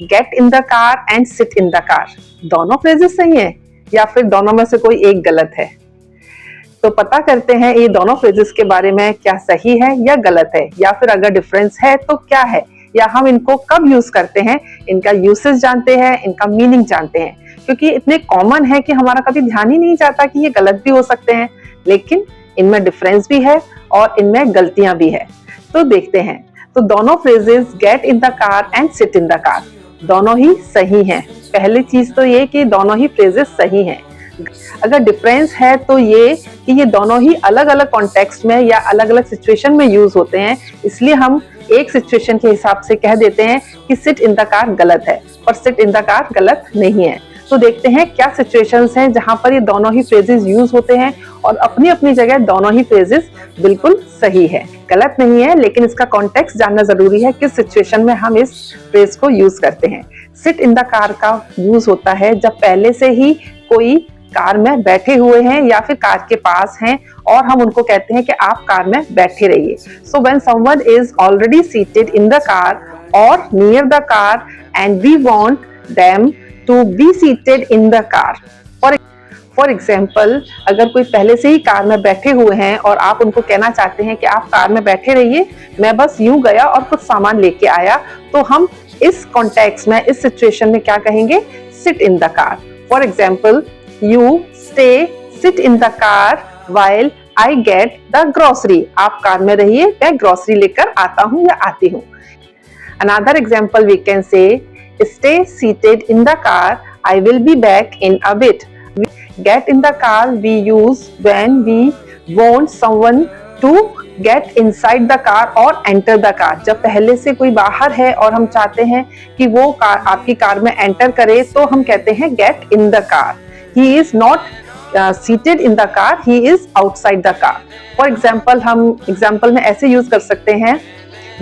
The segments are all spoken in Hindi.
Get in the car and sit in the car, दोनों फ्रेजेस सही हैं या फिर दोनों में से कोई एक गलत है? तो पता करते हैं ये दोनों फ्रेजेस के बारे में, क्या सही है या गलत है, या फिर अगर डिफरेंस है तो क्या है, या हम इनको कब यूज करते हैं, इनका यूसेज जानते हैं, इनका मीनिंग जानते हैं। क्योंकि इतने कॉमन है कि हमारा कभी ध्यान ही नहीं जाता कि ये गलत भी हो सकते हैं, लेकिन इनमें डिफरेंस भी है और इनमें गलतियां भी है। तो देखते हैं। तो दोनों phrases get in the car and sit in the car दोनों ही सही हैं। पहली चीज तो ये कि दोनों ही फ्रेजेस सही हैं। अगर डिफरेंस है तो ये कि ये दोनों ही अलग अलग कॉन्टेक्स्ट में या अलग अलग सिचुएशन में यूज होते हैं, इसलिए हम एक सिचुएशन के हिसाब से कह देते हैं कि सिट इन द कार गलत है और सिट इन द कार गलत नहीं है। तो देखते हैं क्या सिचुएशंस हैं जहां पर ये दोनों ही फ्रेजेस यूज होते हैं और अपनी अपनी जगह दोनों ही फ्रेजेस बिल्कुल सही है, गलत नहीं है, लेकिन इसका कॉन्टेक्स्ट जानना जरूरी है किस सिचुएशन में हम इस फ्रेज को यूज करते हैं। सिट इन द कार का यूज होता है जब पहले से ही कोई कार में बैठे हुए हैं या फिर कार के पास हैं और हम उनको कहते हैं कि आप कार में बैठे रहिए। So when someone is already seated in the car और near the car and we want them to be seated in the car. For example, अगर कोई पहले से ही कार में बैठे हुए हैं और आप उनको कहना चाहते हैं कि आप कार में बैठे रहिए, मैं बस यूं गया और कुछ सामान लेके आया, तो हम इस कॉन्टेक्स्ट में, इस सिचुएशन में क्या कहेंगे? Sit in the car. For example, you stay sit in the car while I get the grocery, आप कार में रहिए, मैं ग्रोसरी लेकर आता हूँ या आती हूँ। Another example we can say, stay seated in the car, I will be back in a bit. Get in the car we use when we want someone to get inside the car or enter the car, जब पहले से कोई बाहर है और हम चाहते हैं कि वो कार आपकी कार में एंटर करे, तो हम कहते हैं get in the car. He is not seated in the car, he is outside the car. For example, हम example में ऐसे use कर सकते हैं,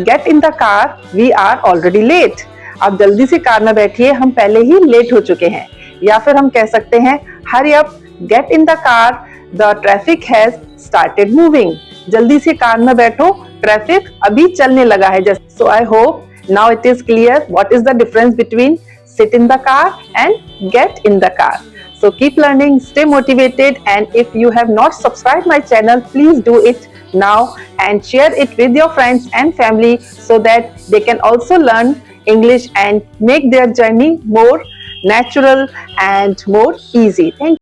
get in the car, we are already late. आप जल्दी से कार में बैठिए, हम पहले ही लेट हो चुके हैं। या फिर हम कह सकते हैं, hurry up, get in the car, the traffic has started moving. जल्दी से कार में बैठो, ट्रैफिक अभी चलने लगा है। So I hope now it is clear what is the difference between sit in the car and get in the car. So keep learning, stay motivated, and if you have not subscribed my channel, please do it now and share it with your friends and family so that they can also learn English and make their journey more natural and more easy. Thank you.